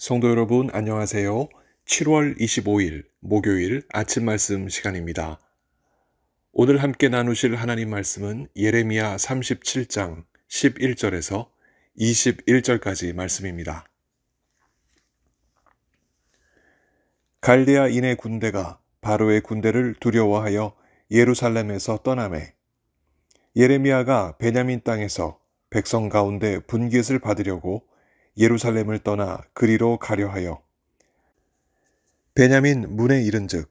성도 여러분, 안녕하세요. 7월 25일 목요일 아침 말씀 시간입니다. 오늘 함께 나누실 하나님 말씀은 예레미야 37장 11절에서 21절까지 말씀입니다. 갈대아인의 군대가 바로의 군대를 두려워하여 예루살렘에서 떠나매 예레미야가 베냐민 땅에서 백성 가운데 분깃을 받으려고 예루살렘을 떠나 그리로 가려 하여 베냐민 문에 이른즉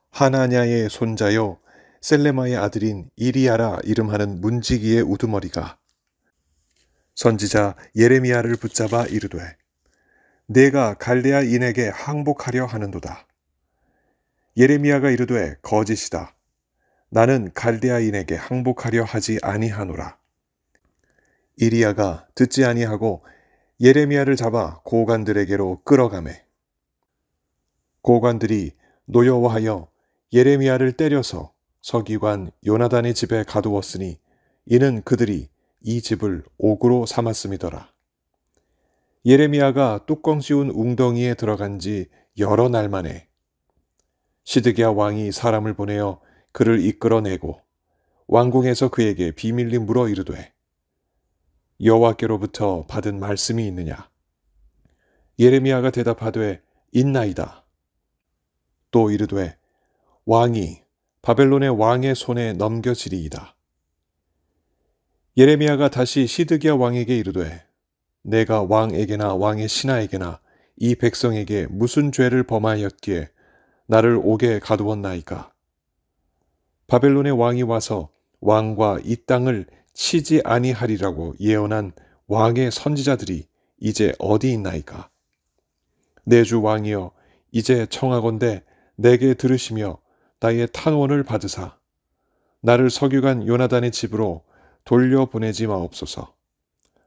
하나냐의 손자요 셀레마의 아들인 이리야라 이름하는 문지기의 우두머리가 선지자 예레미야를 붙잡아 이르되 내가 갈대아인에게 항복하려 하는도다. 예레미야가 이르되 거짓이다. 나는 갈대아인에게 항복하려 하지 아니하노라. 이리야가 듣지 아니하고 예레미야를 잡아 고관들에게로 끌어가매 고관들이 노여워하여 예레미야를 때려서 서기관 요나단의 집에 가두었으니 이는 그들이 이 집을 옥으로 삼았음이더라. 예레미야가 뚜껑 씌운 웅덩이에 들어간 지 여러 날 만에 시드기야 왕이 사람을 보내어 그를 이끌어내고 왕궁에서 그에게 비밀리 물어 이르되 여호와께로부터 받은 말씀이 있느냐? 예레미야가 대답하되 있나이다. 또 이르되 왕이 바벨론의 왕의 손에 넘겨지리이다. 예레미야가 다시 시드기야 왕에게 이르되 내가 왕에게나 왕의 신하에게나 이 백성에게 무슨 죄를 범하였기에 나를 옥에 가두었나이까? 바벨론의 왕이 와서 왕과 이 땅을 치지 아니하리라고 예언한 왕의 선지자들이 이제 어디 있나이까? 내 주 왕이여 이제 청하건대 내게 들으시며 나의 탄원을 받으사 나를 서기관 요나단의 집으로 돌려보내지 마옵소서.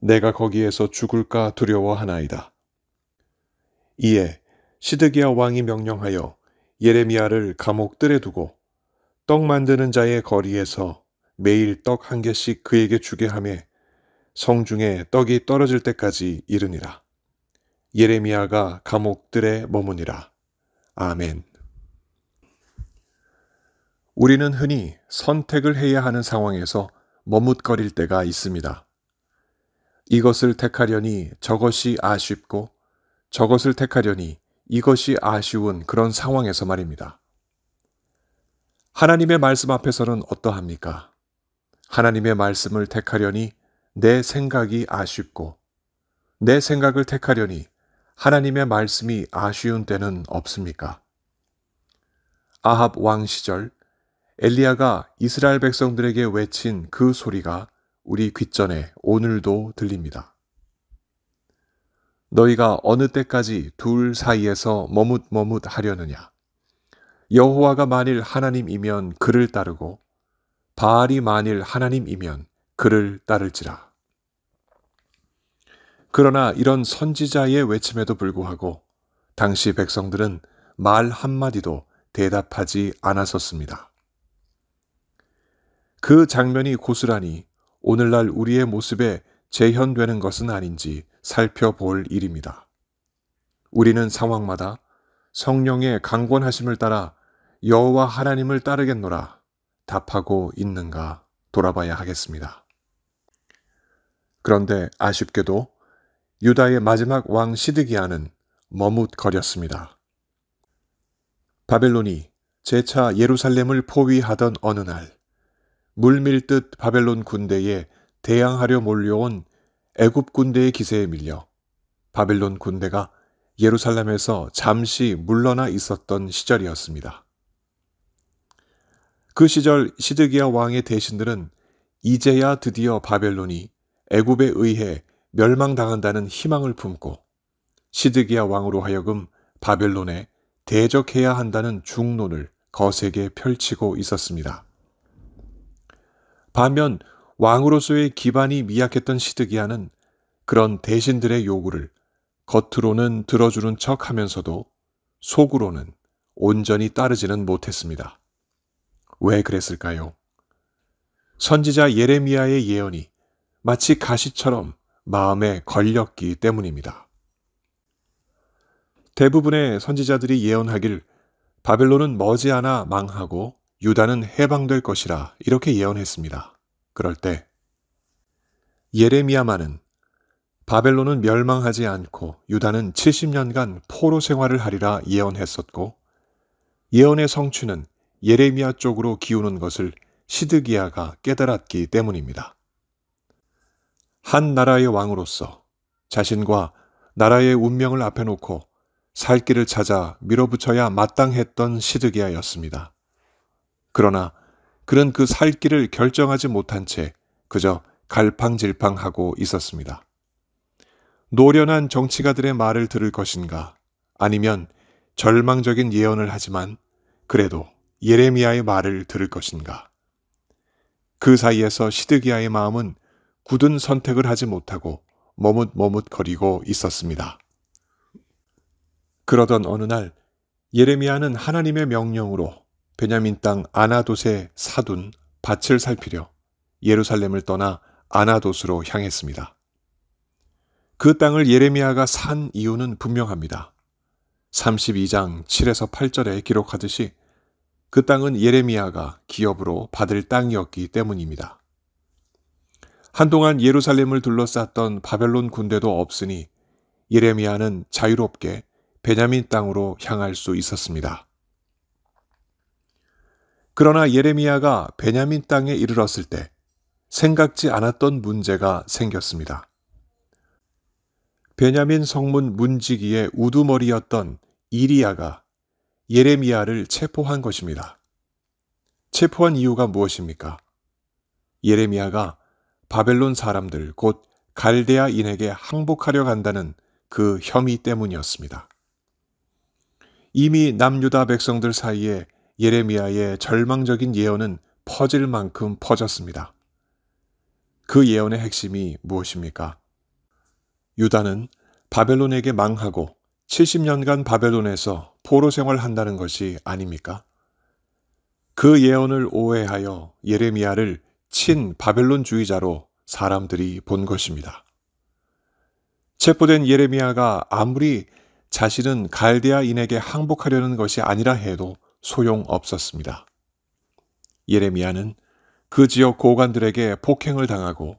내가 거기에서 죽을까 두려워하나이다. 이에 시드기야 왕이 명령하여 예레미야를 감옥들에 두고 떡 만드는 자의 거리에서 매일 떡 한 개씩 그에게 주게 하며 성중에 떡이 떨어질 때까지 이르니라. 예레미야가 감옥들에 머무니라. 아멘. 우리는 흔히 선택을 해야 하는 상황에서 머뭇거릴 때가 있습니다. 이것을 택하려니 저것이 아쉽고 저것을 택하려니 이것이 아쉬운 그런 상황에서 말입니다. 하나님의 말씀 앞에서는 어떠합니까? 하나님의 말씀을 택하려니 내 생각이 아쉽고 내 생각을 택하려니 하나님의 말씀이 아쉬운 때는 없습니까? 아합 왕 시절 엘리야가 이스라엘 백성들에게 외친 그 소리가 우리 귓전에 오늘도 들립니다. 너희가 어느 때까지 둘 사이에서 머뭇머뭇하려느냐? 여호와가 만일 하나님이면 그를 따르고 바알이 만일 하나님이면 그를 따를지라. 그러나 이런 선지자의 외침에도 불구하고 당시 백성들은 말 한마디도 대답하지 않았었습니다. 그 장면이 고스란히 오늘날 우리의 모습에 재현되는 것은 아닌지 살펴볼 일입니다. 우리는 상황마다 성령의 강권하심을 따라 여호와 하나님을 따르겠노라 답하고 있는가 돌아봐야 하겠습니다. 그런데 아쉽게도 유다의 마지막 왕 시드기야는 머뭇거렸습니다. 바벨론이 재차 예루살렘을 포위하던 어느 날 물밀듯 바벨론 군대에 대항하려 몰려온 애굽 군대의 기세에 밀려 바벨론 군대가 예루살렘에서 잠시 물러나 있었던 시절이었습니다. 그 시절 시드기야 왕의 대신들은 이제야 드디어 바벨론이 애굽에 의해 멸망당한다는 희망을 품고 시드기야 왕으로 하여금 바벨론에 대적해야 한다는 중론을 거세게 펼치고 있었습니다. 반면 왕으로서의 기반이 미약했던 시드기야는 그런 대신들의 요구를 겉으로는 들어주는 척 하면서도 속으로는 온전히 따르지는 못했습니다. 왜 그랬을까요? 선지자 예레미야의 예언이 마치 가시처럼 마음에 걸렸기 때문입니다. 대부분의 선지자들이 예언하길 바벨론은 머지않아 망하고 유다는 해방될 것이라 이렇게 예언했습니다. 그럴 때 예레미야만은 바벨론은 멸망하지 않고 유다는 70년간 포로 생활을 하리라 예언했었고, 예언의 성취는 예레미야 쪽으로 기우는 것을 시드기야가 깨달았기 때문입니다. 한 나라의 왕으로서 자신과 나라의 운명을 앞에 놓고 살 길을 찾아 밀어붙여야 마땅했던 시드기야였습니다. 그러나 그는 그 살 길을 결정하지 못한 채 그저 갈팡질팡하고 있었습니다. 노련한 정치가들의 말을 들을 것인가, 아니면 절망적인 예언을 하지만 그래도 예레미야의 말을 들을 것인가. 그 사이에서 시드기야의 마음은 굳은 선택을 하지 못하고 머뭇머뭇거리고 있었습니다. 그러던 어느 날 예레미야는 하나님의 명령으로 베냐민 땅 아나돗에 사둔 밭을 살피려 예루살렘을 떠나 아나돗으로 향했습니다. 그 땅을 예레미야가 산 이유는 분명합니다. 32장 7에서 8절에 기록하듯이 그 땅은 예레미야가 기업으로 받을 땅이었기 때문입니다. 한동안 예루살렘을 둘러쌌던 바벨론 군대도 없으니 예레미야는 자유롭게 베냐민 땅으로 향할 수 있었습니다. 그러나 예레미야가 베냐민 땅에 이르렀을 때 생각지 않았던 문제가 생겼습니다. 베냐민 성문 문지기의 우두머리였던 이리야가 예레미야를 체포한 것입니다. 체포한 이유가 무엇입니까? 예레미야가 바벨론 사람들 곧 갈대아인에게 항복하려 간다는 그 혐의 때문이었습니다. 이미 남유다 백성들 사이에 예레미야의 절망적인 예언은 퍼질 만큼 퍼졌습니다. 그 예언의 핵심이 무엇입니까? 유다는 바벨론에게 망하고 70년간 바벨론에서 포로 생활한다는 것이 아닙니까? 그 예언을 오해하여 예레미야를 친 바벨론주의자로 사람들이 본 것입니다. 체포된 예레미야가 아무리 자신은 갈대아인에게 항복하려는 것이 아니라 해도 소용없었습니다. 예레미야는 그 지역 고관들에게 폭행을 당하고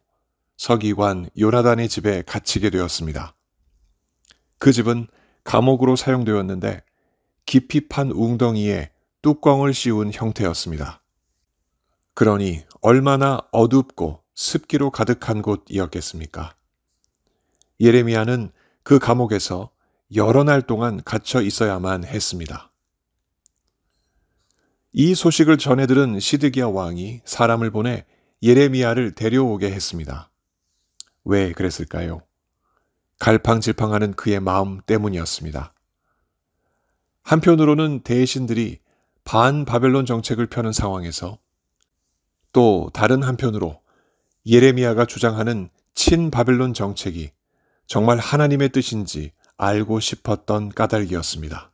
서기관 요나단의 집에 갇히게 되었습니다. 그 집은 감옥으로 사용되었는데 깊이 판 웅덩이에 뚜껑을 씌운 형태였습니다. 그러니 얼마나 어둡고 습기로 가득한 곳이었겠습니까? 예레미야는 그 감옥에서 여러 날 동안 갇혀 있어야만 했습니다. 이 소식을 전해들은 시드기야 왕이 사람을 보내 예레미야를 데려오게 했습니다. 왜 그랬을까요? 갈팡질팡하는 그의 마음 때문이었습니다. 한편으로는 대신들이 반바벨론 정책을 펴는 상황에서 또 다른 한편으로 예레미야가 주장하는 친바벨론 정책이 정말 하나님의 뜻인지 알고 싶었던 까닭이었습니다.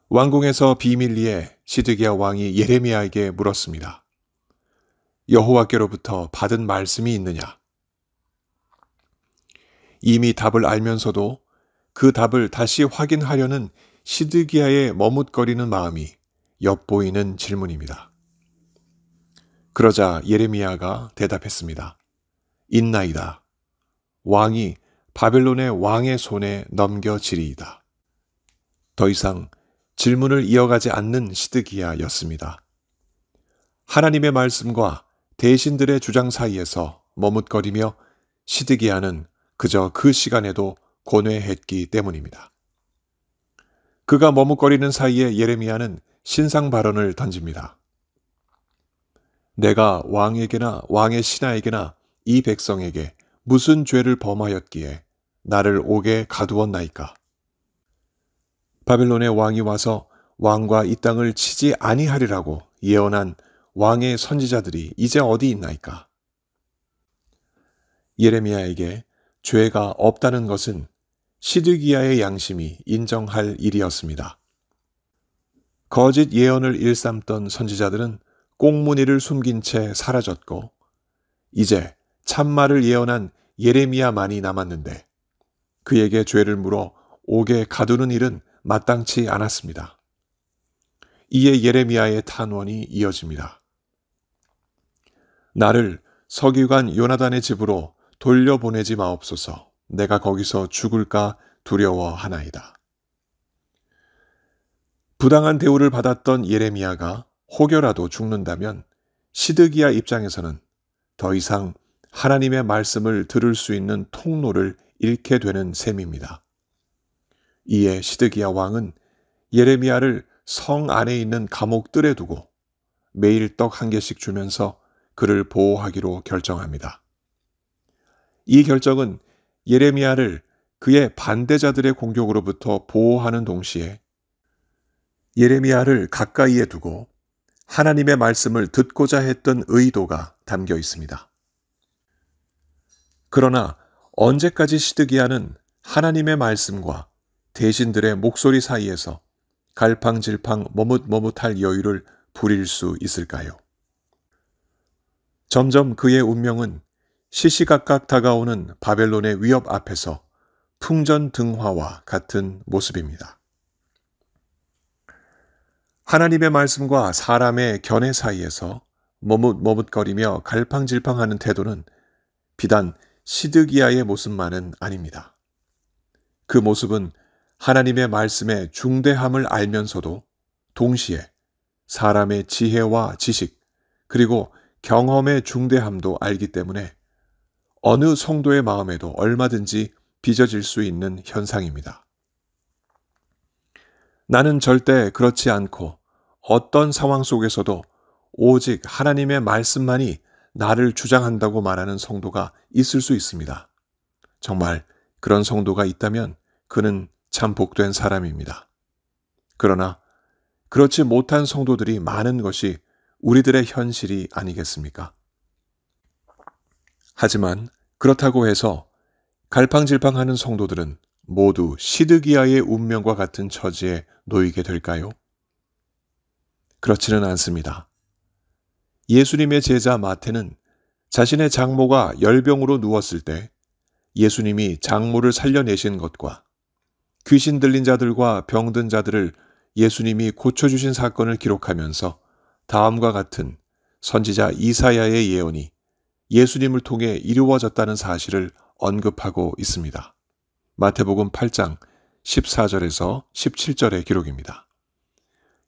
왕궁에서 비밀리에 시드기야 왕이 예레미야에게 물었습니다. 여호와께로부터 받은 말씀이 있느냐? 이미 답을 알면서도 그 답을 다시 확인하려는 시드기야의 머뭇거리는 마음이 엿보이는 질문입니다. 그러자 예레미야가 대답했습니다. 있나이다. 왕이 바벨론의 왕의 손에 넘겨지리이다. 더 이상 질문을 이어가지 않는 시드기야였습니다. 하나님의 말씀과 대신들의 주장 사이에서 머뭇거리며 시드기야는 그저 그 시간에도 고뇌했기 때문입니다. 그가 머뭇거리는 사이에 예레미야는 신상 발언을 던집니다. 내가 왕에게나 왕의 신하에게나 이 백성에게 무슨 죄를 범하였기에 나를 옥에 가두었나이까? 바벨론의 왕이 와서 왕과 이 땅을 치지 아니하리라고 예언한 왕의 선지자들이 이제 어디 있나이까? 예레미야에게 죄가 없다는 것은 시드기야의 양심이 인정할 일이었습니다. 거짓 예언을 일삼던 선지자들은 꽁무니를 숨긴 채 사라졌고 이제 참말을 예언한 예레미야만이 남았는데 그에게 죄를 물어 옥에 가두는 일은 마땅치 않았습니다. 이에 예레미야의 탄원이 이어집니다. 나를 서기관 요나단의 집으로 돌려보내지 마옵소서. 내가 거기서 죽을까 두려워하나이다. 부당한 대우를 받았던 예레미야가 혹여라도 죽는다면 시드기야 입장에서는 더 이상 하나님의 말씀을 들을 수 있는 통로를 잃게 되는 셈입니다. 이에 시드기야 왕은 예레미야를 성 안에 있는 감옥 뜰에 두고 매일 떡 한 개씩 주면서 그를 보호하기로 결정합니다. 이 결정은 예레미야를 그의 반대자들의 공격으로부터 보호하는 동시에 예레미야를 가까이에 두고 하나님의 말씀을 듣고자 했던 의도가 담겨 있습니다. 그러나 언제까지 시드기야는 하나님의 말씀과 대신들의 목소리 사이에서 갈팡질팡 머뭇머뭇할 여유를 부릴 수 있을까요? 점점 그의 운명은 시시각각 다가오는 바벨론의 위협 앞에서 풍전등화와 같은 모습입니다. 하나님의 말씀과 사람의 견해 사이에서 머뭇머뭇거리며 갈팡질팡하는 태도는 비단 시드기야의 모습만은 아닙니다. 그 모습은 하나님의 말씀의 중대함을 알면서도 동시에 사람의 지혜와 지식 그리고 경험의 중대함도 알기 때문에 어느 성도의 마음에도 얼마든지 빚어질 수 있는 현상입니다. 나는 절대 그렇지 않고 어떤 상황 속에서도 오직 하나님의 말씀만이 나를 주장한다고 말하는 성도가 있을 수 있습니다. 정말 그런 성도가 있다면 그는 참 복된 사람입니다. 그러나 그렇지 못한 성도들이 많은 것이 우리들의 현실이 아니겠습니까? 하지만 그렇다고 해서 갈팡질팡하는 성도들은 모두 시드기야의 운명과 같은 처지에 놓이게 될까요? 그렇지는 않습니다. 예수님의 제자 마태는 자신의 장모가 열병으로 누웠을 때 예수님이 장모를 살려내신 것과 귀신 들린 자들과 병든 자들을 예수님이 고쳐주신 사건을 기록하면서 다음과 같은 선지자 이사야의 예언이 예수님을 통해 이루어졌다는 사실을 언급하고 있습니다. 마태복음 8장 14절에서 17절의 기록입니다.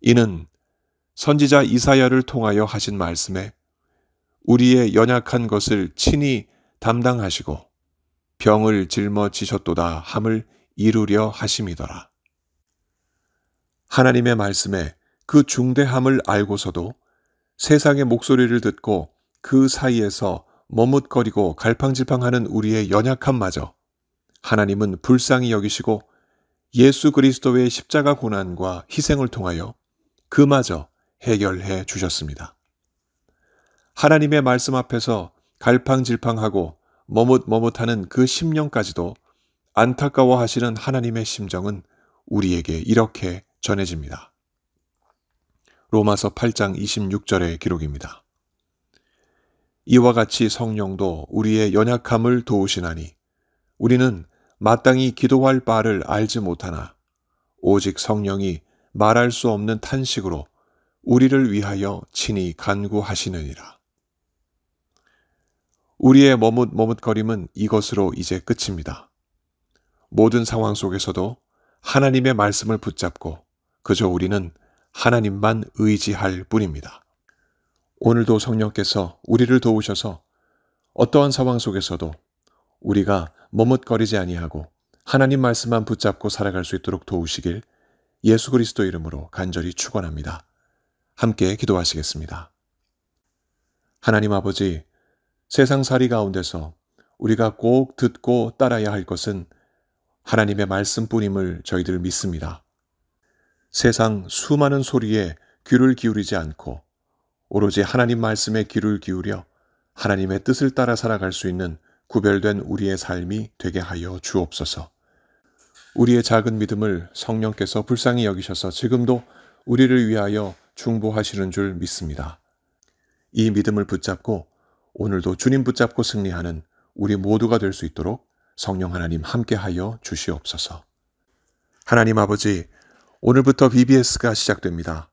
이는 선지자 이사야를 통하여 하신 말씀에 우리의 연약한 것을 친히 담당하시고 병을 짊어지셨도다 함을 이루려 하심이더라. 하나님의 말씀에 그 중대함을 알고서도 세상의 목소리를 듣고 그 사이에서 머뭇거리고 갈팡질팡하는 우리의 연약함마저 하나님은 불쌍히 여기시고 예수 그리스도의 십자가 고난과 희생을 통하여 그마저 해결해 주셨습니다. 하나님의 말씀 앞에서 갈팡질팡하고 머뭇머뭇하는 그 심령까지도 안타까워하시는 하나님의 심정은 우리에게 이렇게 전해집니다. 로마서 8장 26절의 기록입니다. 이와 같이 성령도 우리의 연약함을 도우시나니 우리는 마땅히 기도할 바를 알지 못하나 오직 성령이 말할 수 없는 탄식으로 우리를 위하여 친히 간구하시느니라. 우리의 머뭇머뭇거림은 이것으로 이제 끝입니다. 모든 상황 속에서도 하나님의 말씀을 붙잡고 그저 우리는 하나님만 의지할 뿐입니다. 오늘도 성령께서 우리를 도우셔서 어떠한 상황 속에서도 우리가 머뭇거리지 아니하고 하나님 말씀만 붙잡고 살아갈 수 있도록 도우시길 예수 그리스도 이름으로 간절히 축원합니다. 함께 기도하시겠습니다. 하나님 아버지, 세상살이 가운데서 우리가 꼭 듣고 따라야 할 것은 하나님의 말씀뿐임을 저희들 믿습니다. 세상 수많은 소리에 귀를 기울이지 않고 오로지 하나님 말씀에 귀를 기울여 하나님의 뜻을 따라 살아갈 수 있는 구별된 우리의 삶이 되게 하여 주옵소서. 우리의 작은 믿음을 성령께서 불쌍히 여기셔서 지금도 우리를 위하여 중보하시는 줄 믿습니다. 이 믿음을 붙잡고 오늘도 주님 붙잡고 승리하는 우리 모두가 될 수 있도록 성령 하나님 함께하여 주시옵소서. 하나님 아버지, 오늘부터 VBS가 시작됩니다.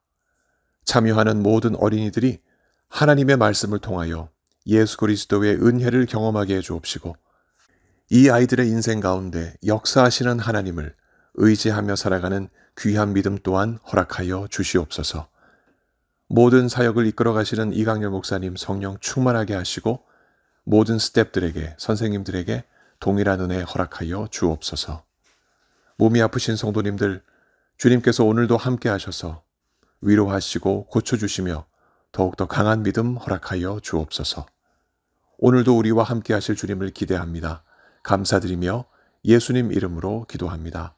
참여하는 모든 어린이들이 하나님의 말씀을 통하여 예수 그리스도의 은혜를 경험하게 해 주옵시고, 이 아이들의 인생 가운데 역사하시는 하나님을 의지하며 살아가는 귀한 믿음 또한 허락하여 주시옵소서. 모든 사역을 이끌어 가시는 이강렬 목사님 성령 충만하게 하시고, 모든 스태프들에게, 선생님들에게 동일한 은혜 허락하여 주옵소서. 몸이 아프신 성도님들, 주님께서 오늘도 함께 하셔서 위로하시고 고쳐주시며 더욱더 강한 믿음 허락하여 주옵소서. 오늘도 우리와 함께 하실 주님을 기대합니다. 감사드리며 예수님 이름으로 기도합니다.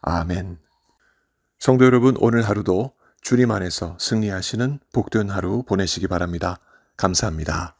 아멘. 성도 여러분, 오늘 하루도 주님 안에서 승리하시는 복된 하루 보내시기 바랍니다. 감사합니다.